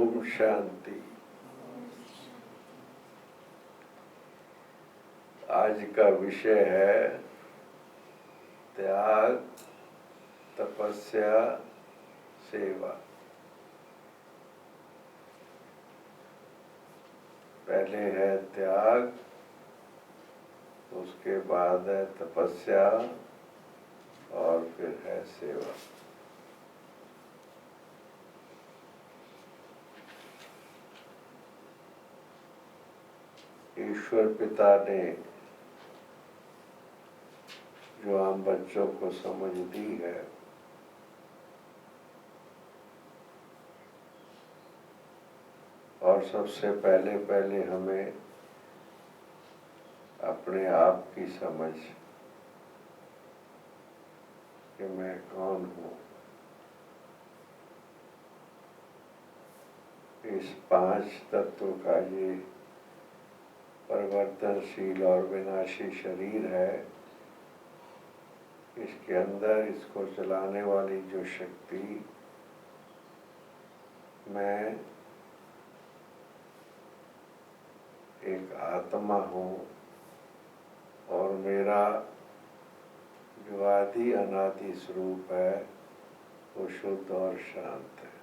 ओम शांति। आज का विषय है त्याग, तपस्या, सेवा। पहले है त्याग, उसके बाद है तपस्या और फिर है सेवा। ईश्वर पिता ने जो आम बच्चों को समझ दी है, और सबसे पहले हमें अपने आप की समझ कि मैं कौन हूँ, इस 5 तत्व का ये परिवर्तनशील और विनाशी शरीर है, इसके अंदर इसको चलाने वाली जो शक्ति मैं एक आत्मा हूँ और मेरा जो आदि अनादि स्वरूप है वो शुद्ध और शांत है।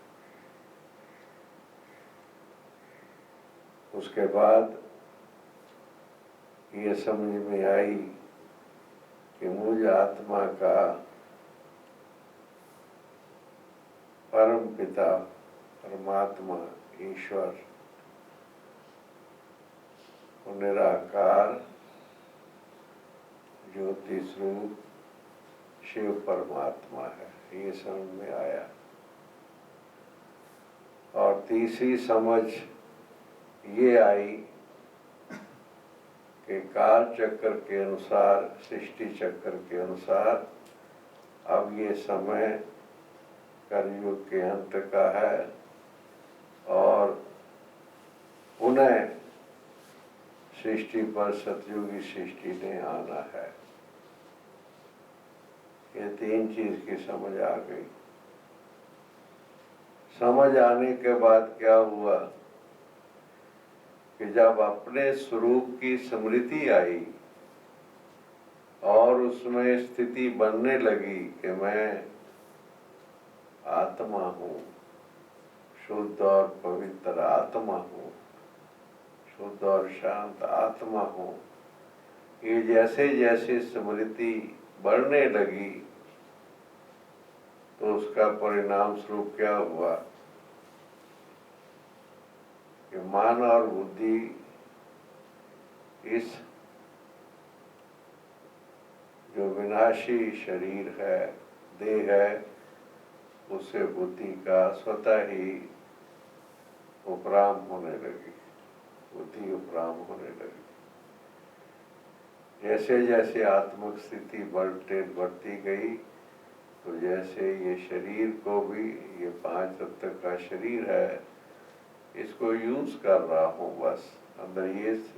उसके बाद ये समझ में आई कि मुझ आत्मा का परम पिता परमात्मा ईश्वर निराकार ज्योति स्वरूप शिव परमात्मा है, ये समझ में आया। और तीसरी समझ ये आई कि काल चक्र के अनुसार, सृष्टि चक्र के अनुसार अब ये समय कलयुग के अंत का है और पुनः सृष्टि पर सतयुगी सृष्टि ने आना है। ये 3 चीज की समझ आ गई। समझ आने के बाद क्या हुआ कि जब अपने स्वरूप की स्मृति आई और उसमें स्थिति बनने लगी कि मैं आत्मा हूँ, शुद्ध और पवित्र आत्मा हूँ, शुद्ध और शांत आत्मा हूँ, ये जैसे जैसे स्मृति बढ़ने लगी तो उसका परिणाम स्वरूप क्या हुआ कि मन और बुद्धि इस जो विनाशी शरीर है, देह है, उससे बुद्धि का स्वतः ही उपराम होने लगी, बुद्धि उपराम होने लगी। जैसे जैसे आत्मिक स्थिति बढ़ती गई तो जैसे ये शरीर को भी, ये 5 तत्व का शरीर है, इसको यूज कर रहा हूँ बस अंदर,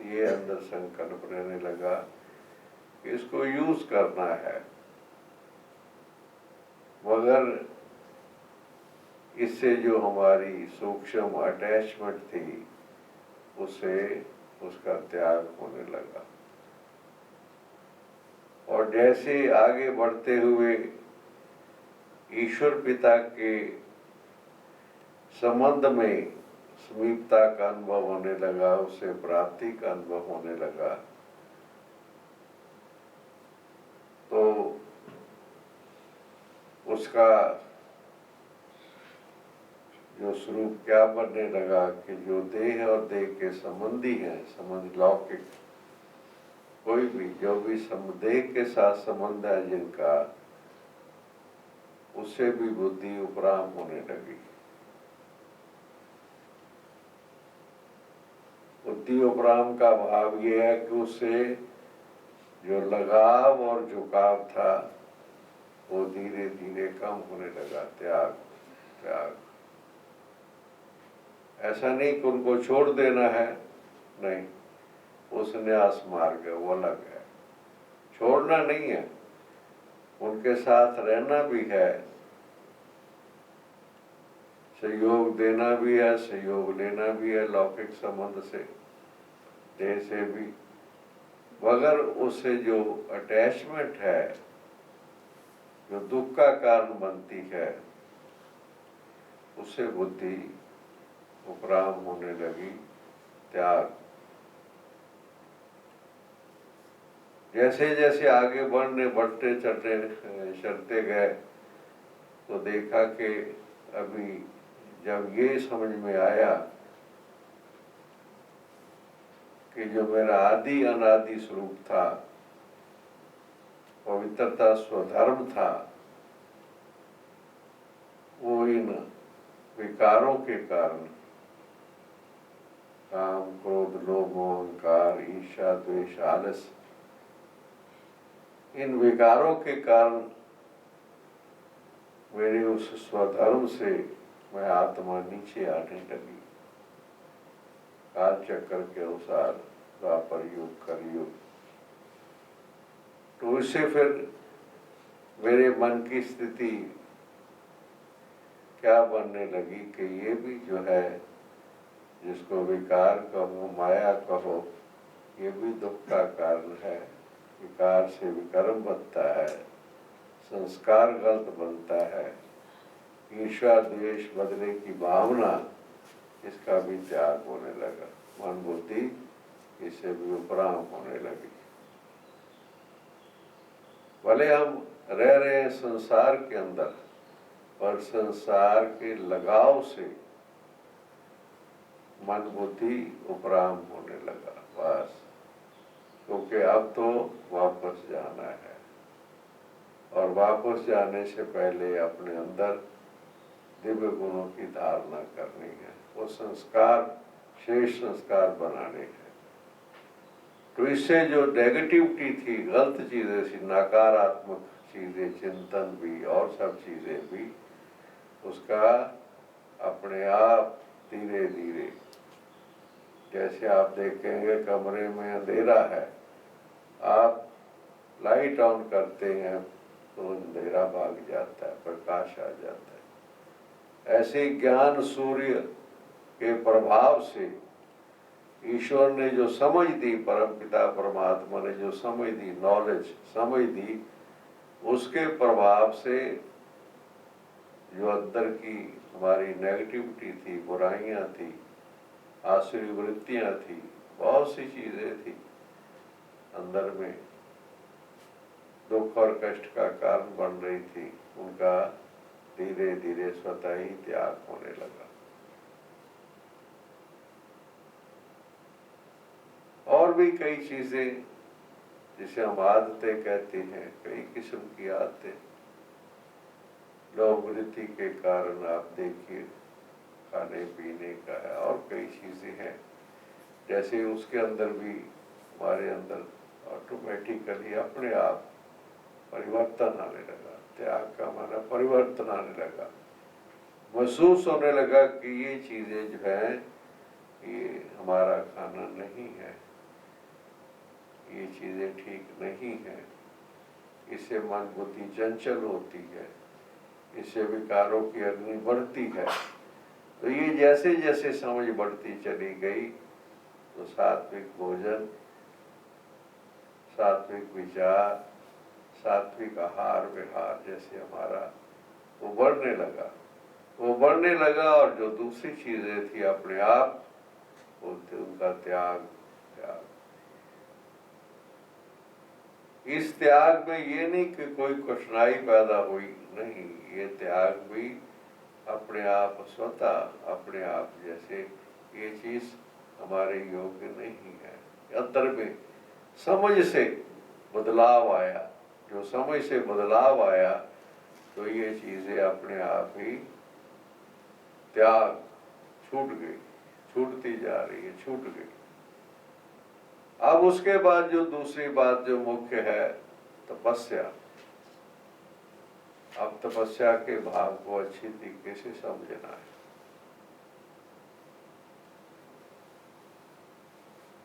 ये अंदर संकल्प रहने लगा कि इसको यूज करना है, मगर इससे जो हमारी सूक्ष्म अटैचमेंट थी उससे उसका त्याग होने लगा। और जैसे आगे बढ़ते हुए ईश्वर पिता के संबंध में समीपता का अनुभव होने लगा, उससे प्राप्ति का अनुभव होने लगा, तो उसका जो स्वरूप क्या बनने लगा कि जो देह और देह के संबंधी हैं, संबंध लौकिक कोई भी जो भी देह के साथ संबंध है जिनका, उससे भी बुद्धि उपराम होने लगी। बुद्धि उपराम का भाव ये है कि उससे जो लगाव और झुकाव था वो धीरे धीरे कम होने लगा। त्याग ऐसा नहीं कि उनको छोड़ देना है, नहीं, वो संन्यास मार्ग है, वो अलग है। छोड़ना नहीं है, उनके साथ रहना भी है, सहयोग देना भी है, सहयोग लेना भी है, लौकिक संबंध से, देह से भी, मगर उससे जो अटैचमेंट है, जो दुख का कारण बनती है, उससे बुद्धि उपराम होने लगी, त्याग। जैसे जैसे आगे बढ़ते चलते गए तो देखा कि अभी जब ये समझ में आया कि जो मेरा आदि अनादि स्वरूप था, पवित्रता स्वधर्म था, वो इन विकारों के कारण, काम क्रोध लोभ मोह अहंकार ईर्ष्या द्वेष आलस, इन विकारों के कारण मेरे उस स्वधर्म से मैं आत्मा नीचे आने लगी। काल चक्र के अनुसार द्वापर युग कलयुग, तो उससे फिर मेरे मन की स्थिति क्या बनने लगी कि ये भी जो है, जिसको विकार कहो माया कहो, ये भी दुख का कारण है। विकार से विकर्म बनता है, संस्कार गलत बनता है, ईर्ष्या द्वेष बदले की भावना, इसका भी त्याग होने लगा। मन बुद्धि इससे भी उपराम होने लगी। भले हम रह रहे हैं संसार के अंदर, पर संसार के लगाव से मन बुद्धि उपराम होने लगा बस, क्योंकि अब तो वापस जाना है, और वापस जाने से पहले अपने अंदर दिव्य गुणों की धारणा करनी है, वो संस्कार शेष संस्कार बनाने हैं। तो इससे जो नेगेटिविटी थी, गलत चीजें थी, नकारात्मक चीजें, चिंतन भी और सब चीजें भी, उसका अपने आप धीरे धीरे, जैसे आप देखेंगे कमरे में अंधेरा है, आप लाइट ऑन करते हैं तो अंधेरा भाग जाता है, प्रकाश आ जाता है। ऐसे ज्ञान सूर्य के प्रभाव से ईश्वर ने जो समझ दी, परमपिता परमात्मा ने जो समझ दी, नॉलेज समझ दी, उसके प्रभाव से जो अंदर की हमारी नेगेटिविटी थी, बुराइयां थी, आसुरी वृत्तियां थी, बहुत सी चीजें थी अंदर में, दुख और कष्ट का कारण बन रही थी, उनका धीरे धीरे स्वतः ही त्याग होने लगा। और भी कई चीजें जिसे हम आदतें कहते हैं, कई किस्म की आदतें, लोभ वृत्ति के कारण आप देखिए, खाने पीने का है और कई चीजें हैं, जैसे उसके अंदर भी हमारे अंदर ऑटोमेटिकली अपने आप परिवर्तन आने लगा। त्याग का माना परिवर्तन आने लगा, महसूस होने लगा कि ये चीजें जो है ये हमारा खाना नहीं है, ये चीजें ठीक नहीं है, इससे मन बुद्धि चंचल होती है, इससे विकारों की अग्नि बढ़ती है। तो ये जैसे जैसे समझ बढ़ती चली गई, तो सात्विक भोजन, सात्विक विचार, सात्विक आहार विहार जैसे हमारा वो बढ़ने लगा, और जो दूसरी चीजें थी अपने आप बोलते उनका त्याग। इस त्याग में ये नहीं कि कोई कठिनाई पैदा हुई, नहीं, ये त्याग भी अपने आप स्वतः अपने आप, जैसे ये चीज हमारे योग्य नहीं है, अंदर में समझ से बदलाव आया, जो समझ से बदलाव आया तो ये चीजें अपने आप ही त्याग छूट गई, छूटती जा रही है, छूट गई। अब उसके बाद जो दूसरी बात जो मुख्य है, तपस्या। अब तपस्या के भाव को अच्छी तरीके से समझना है।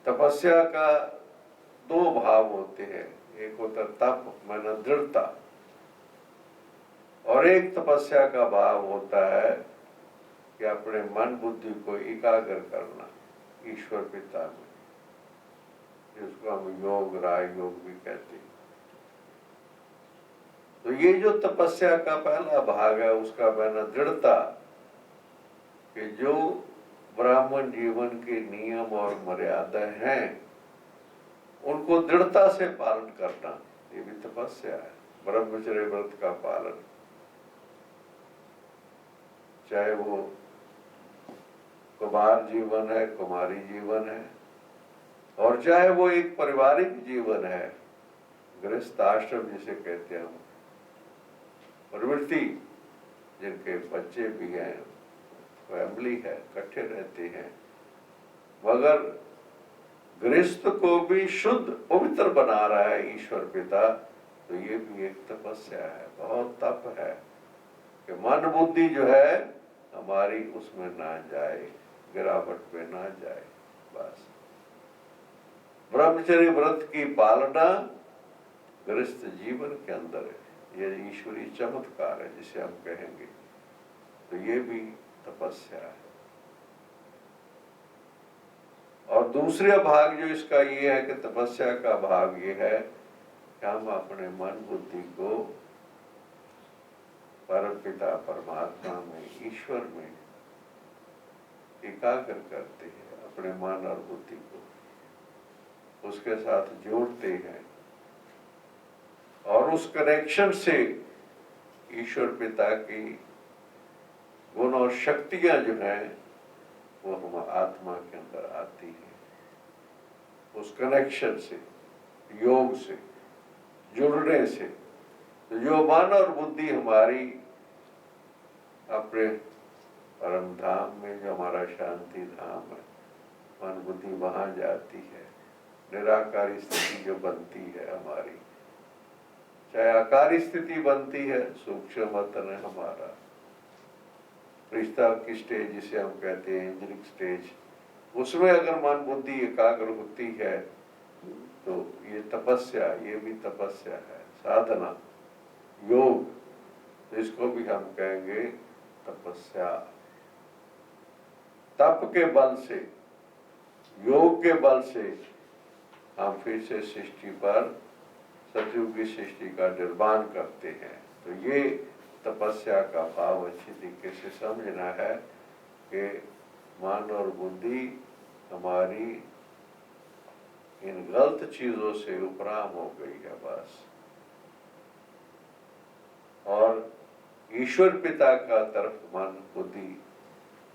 तपस्या का दो भाव होते हैं, एक होता तप माना दृढ़ता, और एक तपस्या का भाव होता है कि अपने मन बुद्धि को एकाग्र करना ईश्वर पिता में, जिसको हम योग, राजयोग भी कहते हैं। तो ये जो तपस्या का पहला भाग है, उसका पहला दृढ़ता, कि जो ब्राह्मण जीवन के नियम और मर्यादा हैं उनको दृढ़ता से पालन करना, ये भी तपस्या है। ब्रह्मचर्य व्रत का पालन, चाहे वो कुमार जीवन है, कुमारी जीवन है, और चाहे वो एक पारिवारिक जीवन है, गृहस्थ आश्रम जिसे कहते हैं हम, प्रवृत्ति, जिनके बच्चे भी हैं, फैमिली है, इकट्ठे रहते हैं, मगर गृहस्थ को भी शुद्ध पवित्र बना रहा है ईश्वर पिता, तो ये भी एक तपस्या है, बहुत तप है कि मन बुद्धि जो है हमारी उसमें ना जाए, गिरावट में ना जाए। बस ब्रह्मचर्य व्रत की पालना गृहस्थ जीवन के अंदर है, ये ईश्वरीय चमत्कार है जिसे हम कहेंगे, तो ये भी तपस्या है। और दूसरा भाग जो इसका ये है कि तपस्या का भाग ये है कि हम अपने मन बुद्धि को परमपिता परमात्मा में, ईश्वर में एकाग्र करते हैं, अपने मन और बुद्धि को उसके साथ जोड़ते हैं, और उस कनेक्शन से ईश्वर पिता की गुण और शक्तियां जो हैं वो हम आत्मा के अंदर आती है। उस कनेक्शन से, योग से, जुड़ने से, तो जो मन और बुद्धि हमारी अपने परम धाम में, जो हमारा शांति धाम है, मन बुद्धि वहां जाती है। निराकारी स्थिति जो बनती है हमारी, चाहे आकारी स्थिति बनती है, सूक्ष्म वतन है हमारा, रिश्ता की स्टेज जिसे हम कहते हैं एंजलिक स्टेज, उसमें अगर मन बुद्धि एकाग्र होती है तो ये तपस्या, ये भी तपस्या है, साधना, योग, तो इसको भी हम कहेंगे तपस्या। तप के बल से, योग के बल से हम फिर से सृष्टि पर, सतयुग की सृष्टि का निर्माण करते हैं। तो ये तपस्या का भाव अच्छी तरीके से समझना है कि मन और बुद्धि हमारी इन गलत चीजों से उपराम हो गई है बस, और ईश्वर पिता का तरफ मन बुद्धि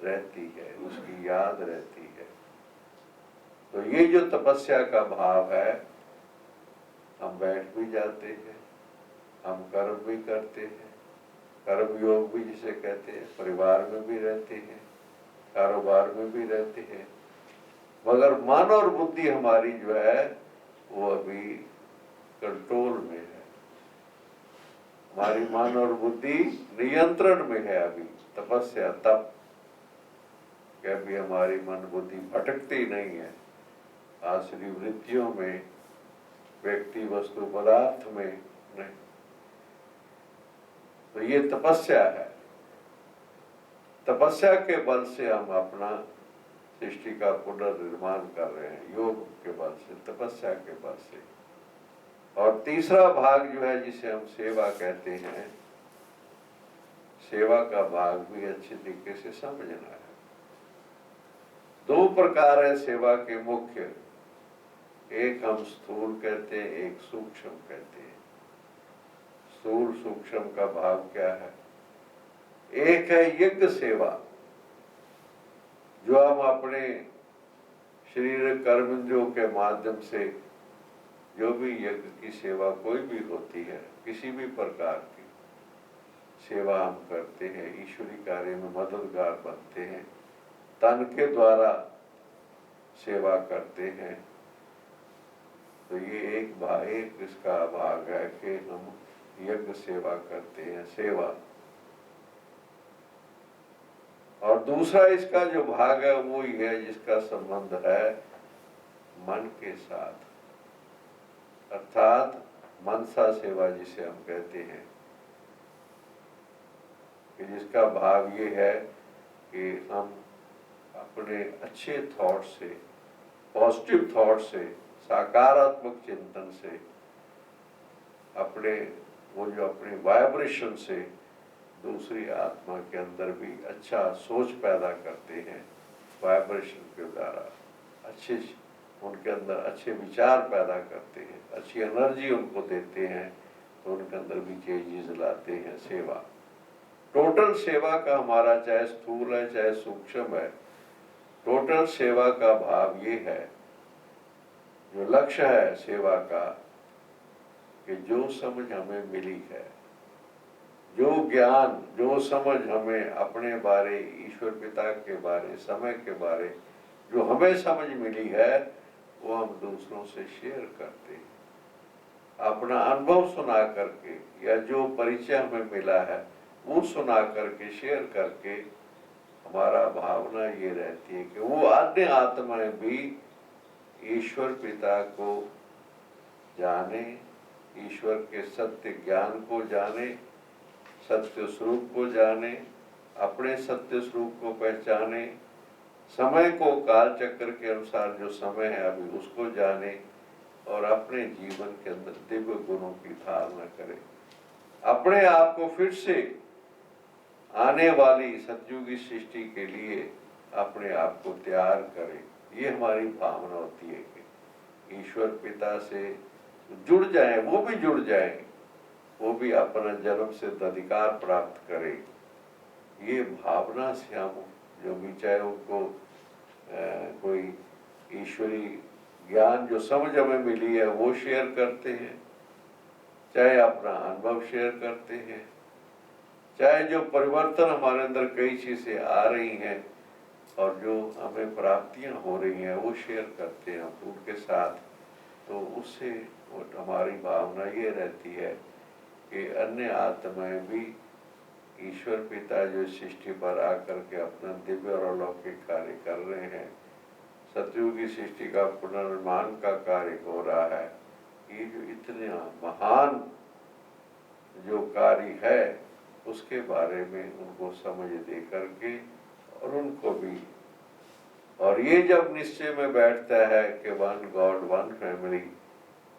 रहती है, उसकी याद रहती है। तो ये जो तपस्या का भाव है, हम बैठ भी जाते हैं, हम कर्म भी करते हैं, कर्म योग भी जिसे कहते हैं, परिवार में भी रहते हैं, कारोबार में भी रहते हैं, मगर मन और बुद्धि हमारी जो है वो अभी कंट्रोल में है, हमारी मन और बुद्धि नियंत्रण में है अभी। तपस्या तप कि अभी हमारी मन बुद्धि भटकती नहीं है आसुरी वृत्तियों में, व्यक्ति वस्तु पदार्थ में नहीं। तो ये तपस्या है। तपस्या के बल से हम अपना सृष्टि का पुनर्निर्माण कर रहे हैं, योग के बल से, तपस्या के बल से। और तीसरा भाग जो है जिसे हम सेवा कहते हैं, सेवा का भाग भी अच्छे तरीके से समझना है। दो प्रकार है सेवा के मुख्य, एक हम स्थूल कहते हैं, एक सूक्ष्म कहते हैं। स्थूल सूक्ष्म का भाव क्या है? एक है यज्ञ सेवा, जो हम अपने शरीर कर्मेंद्रियों के माध्यम से जो भी यज्ञ की सेवा कोई भी होती है, किसी भी प्रकार की सेवा हम करते हैं, ईश्वरी कार्य में मददगार बनते हैं, तन के द्वारा सेवा करते हैं। तो ये एक इसका भाग है कि हम यज्ञ सेवा करते हैं, सेवा। और दूसरा इसका जो भाग है वो ही है जिसका संबंध है मन के साथ, अर्थात मनसा सेवा जिसे हम कहते हैं, कि जिसका भाव ये है कि हम अपने अच्छे थॉट से, पॉजिटिव थॉट से, सकारात्मक चिंतन से, अपने वो जो अपनी वाइब्रेशन से दूसरी आत्मा के अंदर भी अच्छा सोच पैदा करते हैं। वाइब्रेशन के द्वारा अच्छे उनके अंदर अच्छे विचार पैदा करते हैं, अच्छी एनर्जी उनको देते हैं, तो उनके अंदर भी चेंजेस लाते हैं। सेवा, टोटल सेवा का हमारा, चाहे स्थूल है चाहे सूक्ष्म है, टोटल सेवा का भाव ये है, जो लक्ष्य है सेवा का, कि जो समझ हमें मिली है, जो ज्ञान, जो समझ हमें अपने बारे, ईश्वर पिता के बारे, समय के बारे जो हमें समझ मिली है, वो हम दूसरों से शेयर करते हैं। अपना अनुभव सुना करके, या जो परिचय हमें मिला है वो सुना करके, शेयर करके, हमारा भावना ये रहती है कि वो अन्य आत्माएं भी ईश्वर पिता को जाने, ईश्वर के सत्य ज्ञान को जाने, सत्य स्वरूप को जाने, अपने सत्य स्वरूप को पहचाने, समय को काल चक्र के अनुसार जो समय है अभी उसको जाने, और अपने जीवन के अंदर दिव्य गुणों की धारणा करें। अपने आप को फिर से आने वाली सतयुगी सृष्टि के लिए अपने आप को तैयार करें। ये हमारी भावना होती है कि ईश्वर पिता से जुड़ जाएं, वो भी जुड़ जाएं, वो भी अपना जन्म सिद्ध अधिकार प्राप्त करें। ये भावना से हम जो भी, चाहे उनको कोई ईश्वरी ज्ञान जो समझ हमें मिली है वो शेयर करते हैं, चाहे अपना अनुभव शेयर करते हैं, चाहे जो परिवर्तन हमारे अंदर कई चीजें आ रही हैं और जो हमें प्राप्तियां हो रही हैं वो शेयर करते हैं हम उनके साथ। तो उससे हमारी भावना ये रहती है कि अन्य आत्माएं भी ईश्वर पिता जो सृष्टि पर आकर के अपना दिव्य और अलौकिक कार्य कर रहे हैं, सतयुगी सृष्टि का पुनर्निर्माण का कार्य हो रहा है, ये जो इतने महान जो कार्य है उसके बारे में उनको समझ दे करके, और उनको भी, और ये जब निश्चय में बैठता है कि वन गॉड वन फैमिली,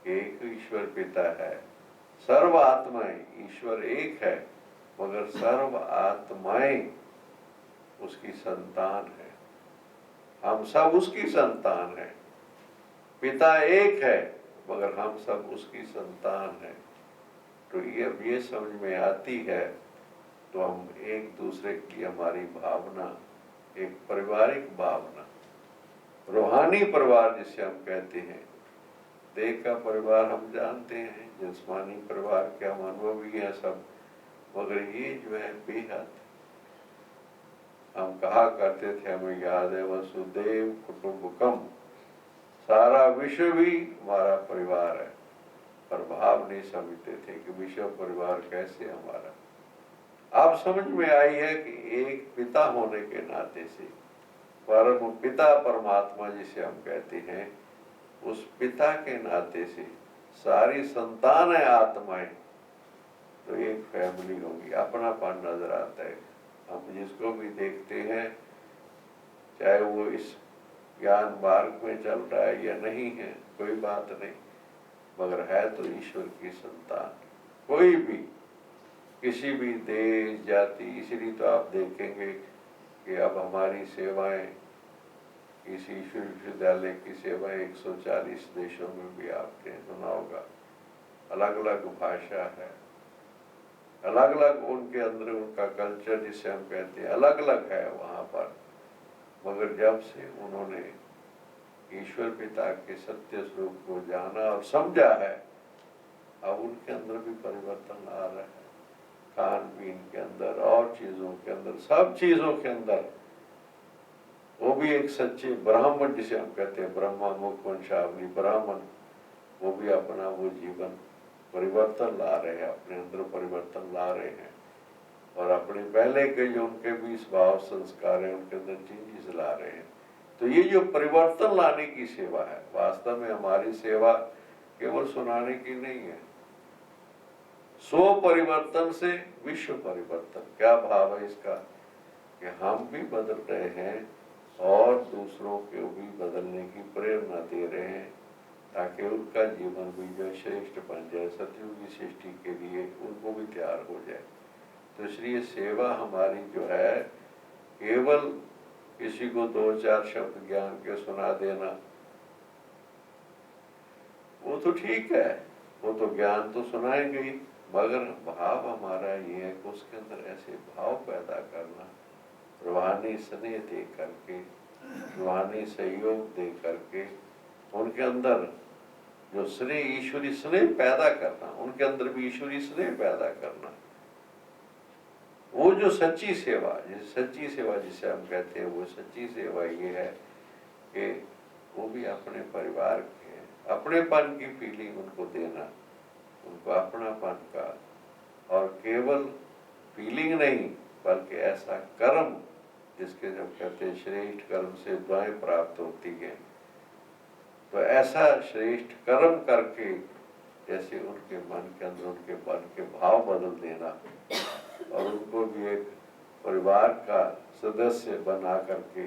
एक ईश्वर पिता है, सर्व आत्माएं, ईश्वर एक है मगर सर्व आत्माएं उसकी संतान है, हम सब उसकी संतान है। पिता एक है मगर हम सब उसकी संतान है। तो ये समझ में आती है तो हम एक दूसरे की, हमारी भावना एक पारिवारिक भावना, रूहानी परिवार जिसे हम कहते हैं, देह का परिवार हम जानते हैं, जिस्मानी परिवार के हम अनुभवी हैं सब, मगर ये जो है बेहद, हम कहा करते थे, हमें याद है, वसुदेव कुटुंबकम, सारा विश्व भी हमारा परिवार है, पर भाव नहीं समझते थे कि विश्व परिवार कैसे हमारा। अब समझ में आई है कि एक पिता होने के नाते से, परम पिता परमात्मा जिसे हम कहते हैं, उस पिता के नाते से सारी संतान है आत्माएं, तो एक फैमिली होगी, अपनापन नजर आता है। हम जिसको भी देखते हैं, चाहे वो इस ज्ञान मार्ग में चल रहा है या नहीं है, कोई बात नहीं, मगर है तो ईश्वर की संतान। कोई भी, किसी भी देश जाति, इसलिए तो आप देखेंगे कि अब हमारी सेवाएं, इस ईश्वर विश्वविद्यालय की सेवाएं 140 देशों में भी आपने सुना होगा। अलग अलग भाषा है, अलग अलग उनके अंदर उनका कल्चर जिसे हम कहते हैं अलग अलग है वहाँ पर, मगर जब से उन्होंने ईश्वर पिता के सत्य स्वरूप को जाना और समझा है, अब उनके अंदर भी परिवर्तन आ रहा है, खान पीन के अंदर और चीजों के अंदर, सब चीजों के अंदर। वो भी एक सच्चे ब्राह्मण जिसे हम कहते हैं, ब्रह्मा मुख वंशावली ब्राह्मण, वो भी अपना वो जीवन परिवर्तन ला रहे हैं, अपने अंदर परिवर्तन ला रहे हैं, और अपने पहले के जो उनके भी स्वभाव संस्कार है उनके अंदर चेंजेस ला रहे हैं। तो ये जो परिवर्तन लाने की सेवा है, वास्तव में हमारी सेवा केवल सुनाने की नहीं है। स्व परिवर्तन से विश्व परिवर्तन, क्या भाव है इसका? कि हम भी बदल रहे हैं और दूसरों को भी बदलने की प्रेरणा दे रहे हैं, ताकि उनका जीवन भी जो श्रेष्ठ बन जाए, सतयुग की सृष्टि के लिए उनको भी तैयार हो जाए। तो इसलिए सेवा हमारी जो है, केवल किसी को 2-4 शब्द ज्ञान के सुना देना, वो तो ठीक है, वो तो ज्ञान तो सुनाएंगे ही, मगर भाव हमारा ये है कि उसके अंदर ऐसे भाव पैदा करना, रूहानी स्नेह दे करके, रूहानी सहयोग दे करके, उनके अंदर जो स्नेह, ईश्वरी स्नेह पैदा करना, उनके अंदर भी ईश्वरी स्नेह पैदा करना। वो जो सच्ची सेवा, सच्ची सेवा जिसे हम कहते हैं, वो सच्ची सेवा ये है कि वो भी अपने परिवार के अपनेपन की फीलिंग उनको देना, उनको अपनापन का, और केवल फीलिंग नहीं बल्कि ऐसा कर्म जिसके जब कहते हैं श्रेष्ठ कर्म से दुआएं प्राप्त होती हैं, तो ऐसा श्रेष्ठ कर्म करके जैसे उनके मन के अंदर उनके मन के भाव बदल देना, और उनको भी एक परिवार का सदस्य बना करके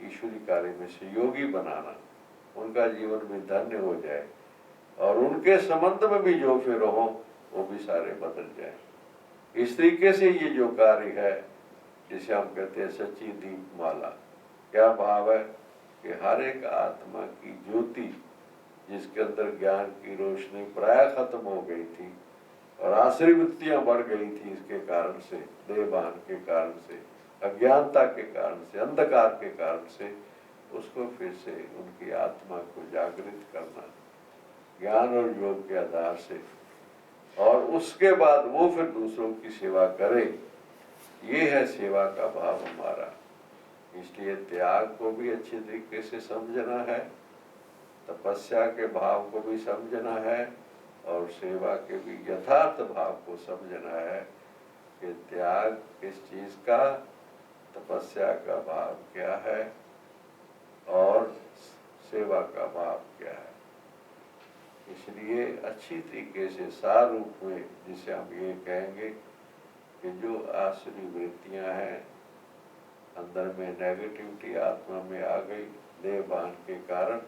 ईश्वरी कार्य में सहयोगी बनाना, उनका जीवन भी धन्य हो जाए, और उनके संबंध में भी जो फिर हो वो भी सारे बदल जाए। इस तरीके से ये जो कार्य है, जिसे हम कहते हैं सच्ची दीपमाला, क्या भाव है कि हर एक आत्मा की ज्योति, जिसके अंदर ज्ञान की रोशनी प्राय खत्म हो गई थी और आश्रय वृत्तियां बढ़ गई थी, इसके कारण से, देहभान के कारण से, अज्ञानता के कारण से, अंधकार के कारण से, उसको फिर से उनकी आत्मा को जागृत करना ज्ञान और योग के आधार से, और उसके बाद वो फिर दूसरों की सेवा करे। ये है सेवा का भाव हमारा। इसलिए त्याग को भी अच्छे तरीके से समझना है, तपस्या के भाव को भी समझना है, और सेवा के भी यथार्थ भाव को समझना है कि त्याग किस चीज का, तपस्या का भाव क्या है और सेवा का भाव क्या है। इसलिए अच्छी तरीके से सार रूप में जिसे हम ये कहेंगे कि जो आसुरी वृत्तियां हैं अंदर में, नेगेटिविटी आत्मा में आ गई देहभान के कारण,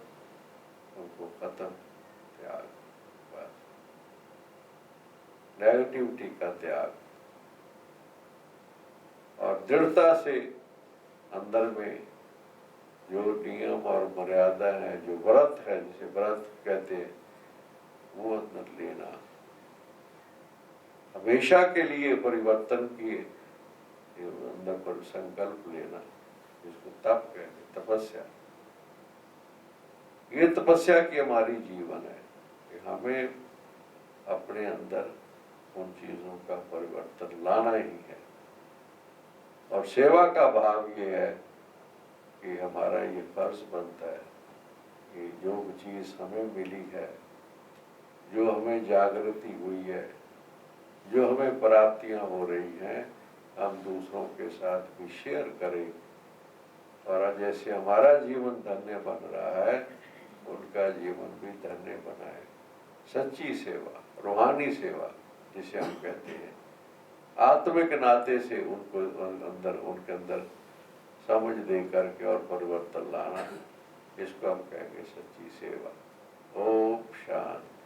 उनको खत्म, त्याग, बस नेगेटिविटी का त्याग, और दृढ़ता से अंदर में जो नियम और मर्यादा है, जो व्रत है, जिसे व्रत कहते हैं, वो अंदर लेना, हमेशा के लिए परिवर्तन किए अंदर पर संकल्प लेना, जिसको तप कहते, तपस्या। ये तपस्या की हमारी जीवन है कि हमें अपने अंदर उन चीजों का परिवर्तन लाना ही है। और सेवा का भाव ये है कि हमारा ये फर्ज बनता है कि जो चीज हमें मिली है, जो हमें जागृति हुई है, जो हमें प्राप्तियां हो रही हैं, हम दूसरों के साथ भी शेयर करें, और जैसे हमारा जीवन धन्य बन रहा है उनका जीवन भी धन्य बनाए। सच्ची सेवा, रूहानी सेवा जिसे हम कहते हैं, आत्मिक नाते से उनको अंदर, उनके अंदर समझ दे करके और परिवर्तन लाना, इसको हम कहेंगे सच्ची सेवा। ओम शांति।